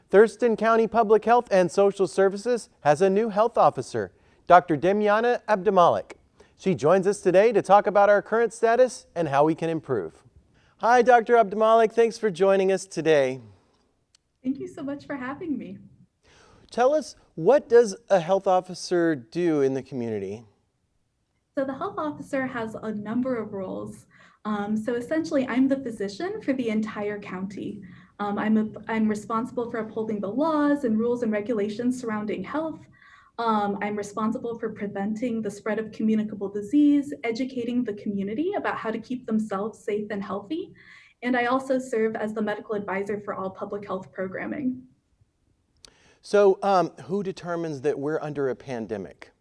Thurston County Public Health and Social Services has a new health officer, Dr. Dimayana Abdelmalek. She joins us today to talk about our current status and how we can improve. Hi, Dr. Abdelmalek. Thanks for joining us today. Thank you so much for having me. Tell us, what does a health officer do in the community? So the health officer has a number of roles. So essentially, I'm the physician for the entire county. I'm responsible for upholding the laws and rules and regulations surrounding health. I'm responsible for preventing the spread of communicable disease, educating the community about how to keep themselves safe and healthy. And I also serve as the medical advisor for all public health programming. So who determines that we're under a pandemic?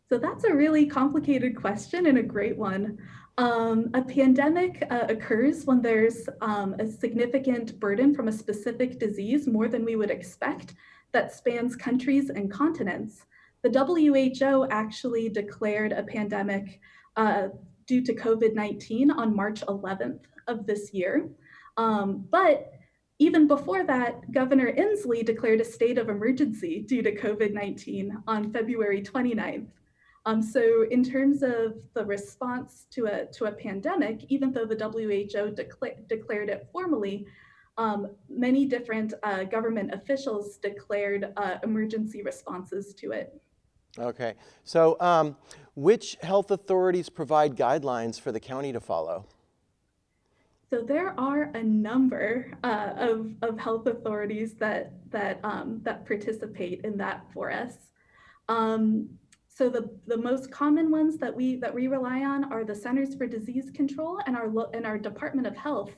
So that's a really complicated question and a great one. A pandemic occurs when there's a significant burden from a specific disease, more than we would expect, that spans countries and continents. The WHO actually declared a pandemic due to COVID-19 on March 11th of this year. But even before that, Governor Inslee declared a state of emergency due to COVID-19 on February 29th. So in terms of the response to a pandemic, even though the WHO declared it formally, many different government officials declared emergency responses to it. Okay, so which health authorities provide guidelines for the county to follow? So there are a number of health authorities that participate in that for us. So the most common ones that we rely on are the Centers for Disease Control and our Department of Health.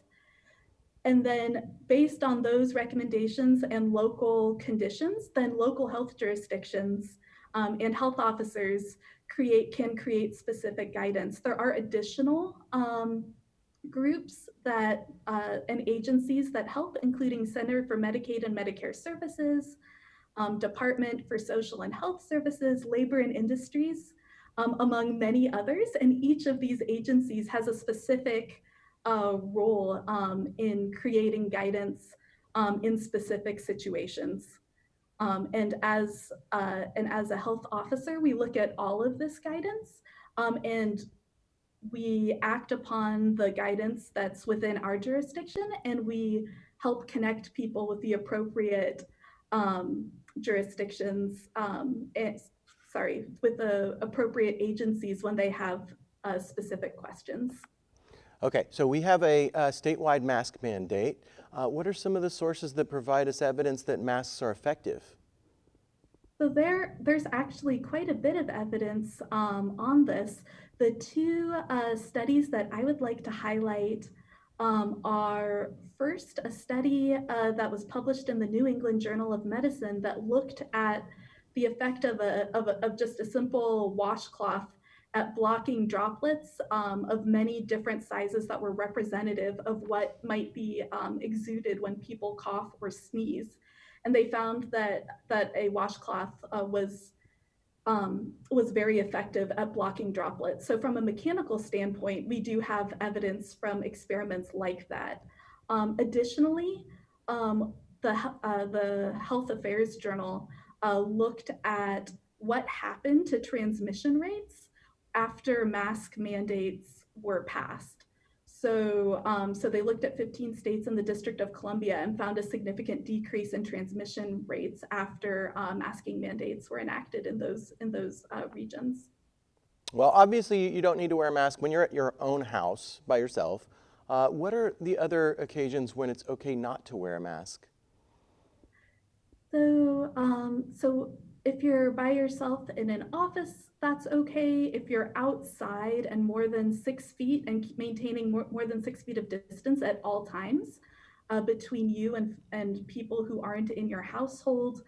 And then based on those recommendations and local conditions, then local health jurisdictions and health officers can create specific guidance. There are additional groups and agencies that help, including Center for Medicaid and Medicare Services, Department for Social and Health Services, Labor and Industries, among many others. And each of these agencies has a specific role in creating guidance in specific situations. And as a health officer, we look at all of this guidance and we act upon the guidance that's within our jurisdiction, and we help connect people with the appropriate jurisdictions, with the appropriate agencies when they have specific questions. Okay, so we have a statewide mask mandate. What are some of the sources that provide us evidence that masks are effective? So there's actually quite a bit of evidence on this. The two studies that I would like to highlight are first a study that was published in the New England Journal of Medicine that looked at the effect of just a simple washcloth at blocking droplets of many different sizes that were representative of what might be exuded when people cough or sneeze. And they found that a washcloth was very effective at blocking droplets. So from a mechanical standpoint, we do have evidence from experiments like that. Additionally, the Health Affairs Journal looked at what happened to transmission rates after mask mandates were passed. So they looked at 15 states and the District of Columbia and found a significant decrease in transmission rates after masking mandates were enacted in those regions. Well, obviously you don't need to wear a mask when you're at your own house by yourself. What are the other occasions when it's okay not to wear a mask? So if you're by yourself in an office, that's okay. If you're outside and more than 6 feet and maintaining more than 6 feet of distance at all times between you and people who aren't in your household,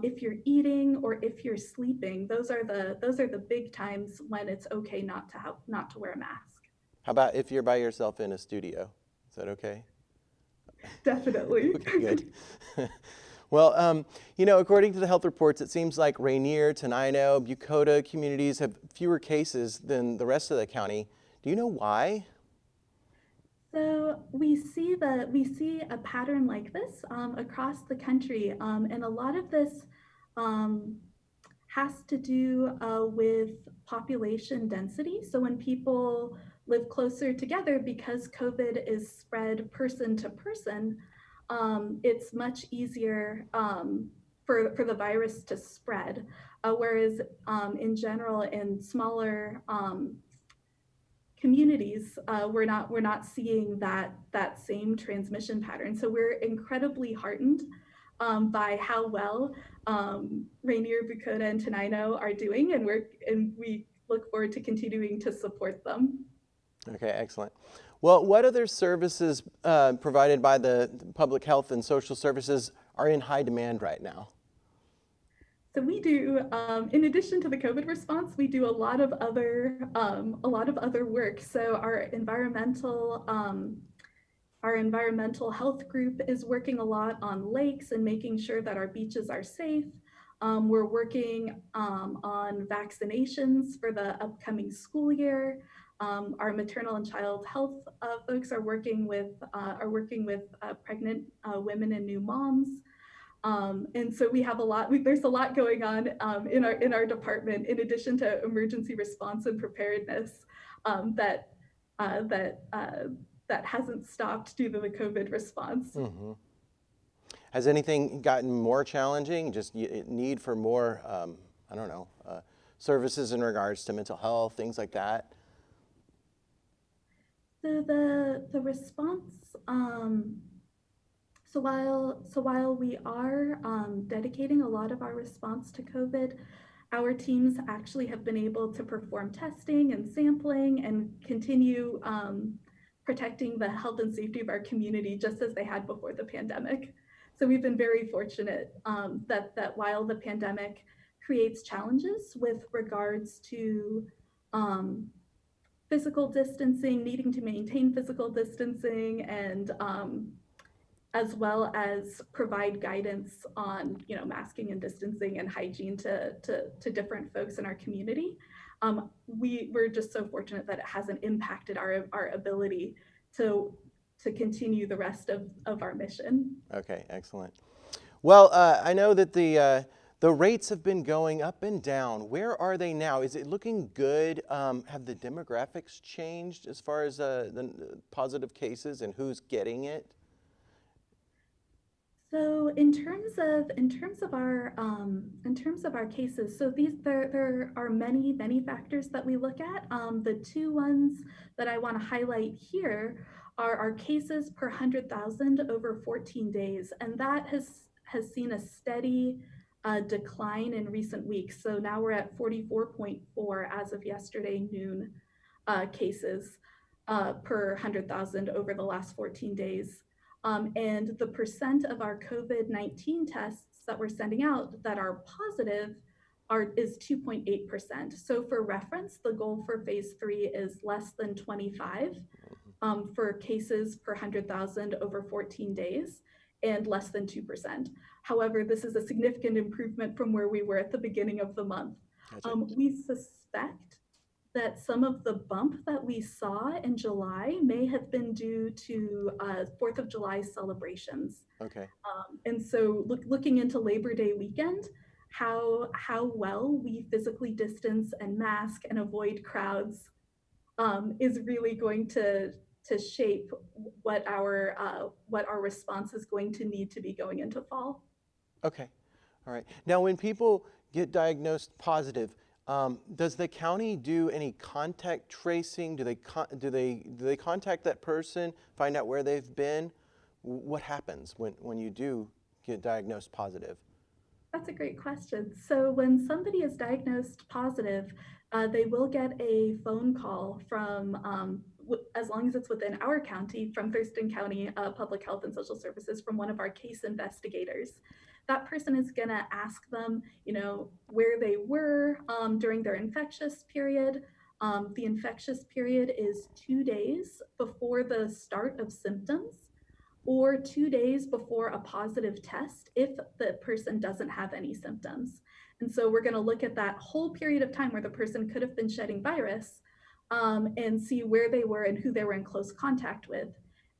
if you're eating or if you're sleeping, those are the big times when it's okay not to wear a mask. How about if you're by yourself in a studio? Is that okay? Definitely. Okay, good. Well, according to the health reports, it seems like Rainier, Tenino, Bucota communities have fewer cases than the rest of the county. Do you know why? So we see a pattern like this across the country, and a lot of this um, has to do with population density. So when people live closer together, because COVID is spread person to person, it's much easier for the virus to spread. Whereas in general, in smaller communities, we're not seeing that same transmission pattern. So we're incredibly heartened by how well Rainier, Bucota, and Tenino are doing, and we look forward to continuing to support them. Okay, excellent. Well, what other services provided by the public health and social services are in high demand right now? So we do, in addition to the COVID response, we do a lot of other work. So our environmental health group is working a lot on lakes and making sure that our beaches are safe. We're working on vaccinations for the upcoming school year. Our maternal and child health folks are working with pregnant women and new moms. And so we have there's a lot going on in our department, in addition to emergency response and preparedness, that that that hasn't stopped due to the COVID response. Mm-hmm. Has anything gotten more challenging? Just need for more, I don't know, services in regards to mental health, things like that? So the response. So while we are dedicating a lot of our response to COVID, our teams actually have been able to perform testing and sampling and continue protecting the health and safety of our community just as they had before the pandemic. So we've been very fortunate that while the pandemic creates challenges with regards to physical distancing, needing to maintain physical distancing, and as well as provide guidance on masking and distancing and hygiene to different folks in our community. We're just so fortunate that it hasn't impacted our ability to continue the rest of our mission. Okay, excellent. Well, I know that the rates have been going up and down. Where are they now? Is it looking good? Have the demographics changed as far as the positive cases and who's getting it? So in terms of our cases, so there are many factors that we look at. The two ones that I want to highlight here are our cases per 100,000 over 14 days, and that has seen a steady decline in recent weeks. So now we're at 44.4 as of yesterday noon cases per 100,000 over the last 14 days. And the percent of our COVID-19 tests that we're sending out that are positive is 2.8%. So for reference, the goal for phase 3 is less than 25 for cases per 100,000 over 14 days and less than 2%. However, this is a significant improvement from where we were at the beginning of the month. Gotcha. We suspect that some of the bump that we saw in July may have been due to 4th of July celebrations. Okay. And so looking into Labor Day weekend, how well we physically distance and mask and avoid crowds is really going to shape what our response is going to need to be going into fall. Okay. All right. Now, when people get diagnosed positive, does the county do any contact tracing? Do they contact that person, find out where they've been? What happens when you do get diagnosed positive? That's a great question. So when somebody is diagnosed positive, they will get a phone call from, as long as it's within our county, from Thurston County Public Health and Social Services, from one of our case investigators. That person is going to ask them, where they were during their infectious period. The infectious period is 2 days before the start of symptoms, or 2 days before a positive test if the person doesn't have any symptoms. And so we're going to look at that whole period of time where the person could have been shedding virus and see where they were and who they were in close contact with.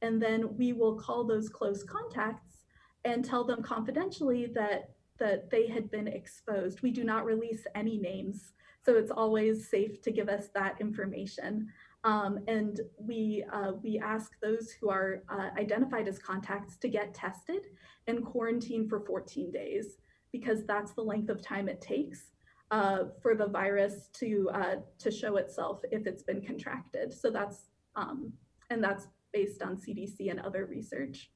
And then we will call those close contacts and tell them confidentially that they had been exposed. We do not release any names, so it's always safe to give us that information. And we ask those who are identified as contacts to get tested and quarantine for 14 days, because that's the length of time it takes for the virus to show itself if it's been contracted. So that's based on CDC and other research.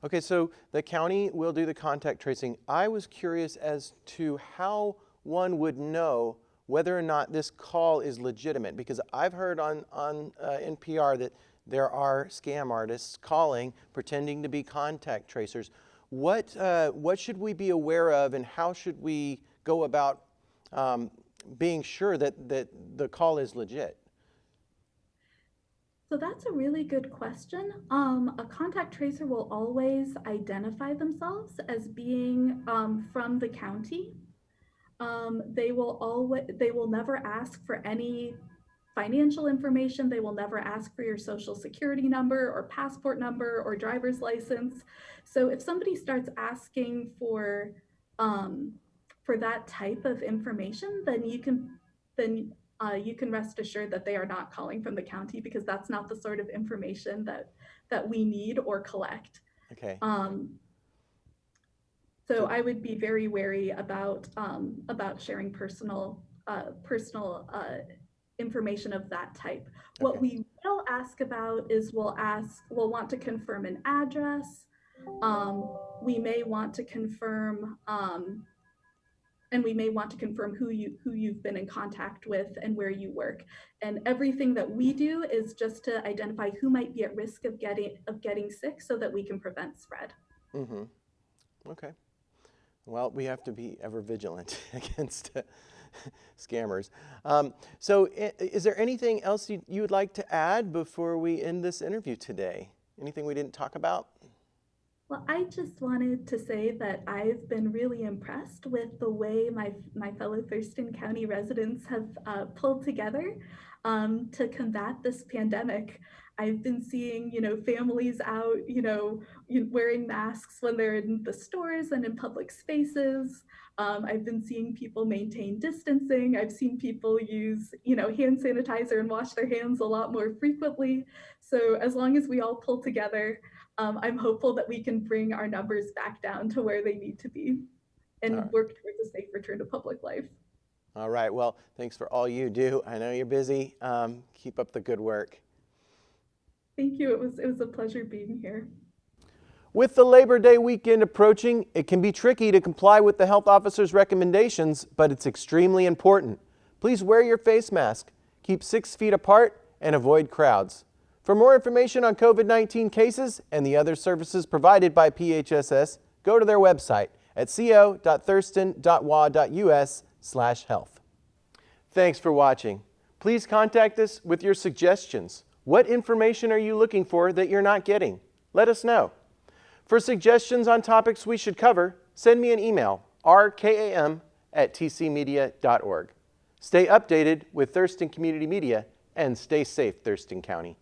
Okay, so the county will do the contact tracing. I was curious as to how one would know whether or not this call is legitimate, because I've heard on NPR that there are scam artists calling, pretending to be contact tracers. What should we be aware of, and how should we go about being sure that the call is legit? So that's a really good question. A contact tracer will always identify themselves as being from the county. They will never ask for any financial information. They will never ask for your social security number or passport number or driver's license. So if somebody starts asking for that type of information, then you can rest assured that they are not calling from the county, because that's not the sort of information that we need or collect. Okay. So I would be very wary about sharing personal information of that type. What Okay. we will ask about is we'll want to confirm an address. We may want to confirm who you've been in contact with and where you work. And everything that we do is just to identify who might be at risk of getting sick, so that we can prevent spread. Mm-hmm. Okay. Well, we have to be ever vigilant against scammers. So is there anything else you would like to add before we end this interview today? Anything we didn't talk about? Well, I just wanted to say that I've been really impressed with the way my fellow Thurston County residents have pulled together to combat this pandemic. I've been seeing, families out, wearing masks when they're in the stores and in public spaces. I've been seeing people maintain distancing. I've seen people use, hand sanitizer and wash their hands a lot more frequently. So as long as we all pull together, I'm hopeful that we can bring our numbers back down to where they need to be and work towards a safe return to public life. All right. Well, thanks for all you do. I know you're busy. Keep up the good work. Thank you. It was a pleasure being here. With the Labor Day weekend approaching, it can be tricky to comply with the health officer's recommendations, but it's extremely important. Please wear your face mask, keep 6 feet apart, and avoid crowds. For more information on COVID-19 cases and the other services provided by PHSS, go to their website at co.thurston.wa.us/health. Thanks for watching. Please contact us with your suggestions. What information are you looking for that you're not getting? Let us know. For suggestions on topics we should cover, send me an email, rkam@tcmedia.org. Stay updated with Thurston Community Media, and stay safe, Thurston County.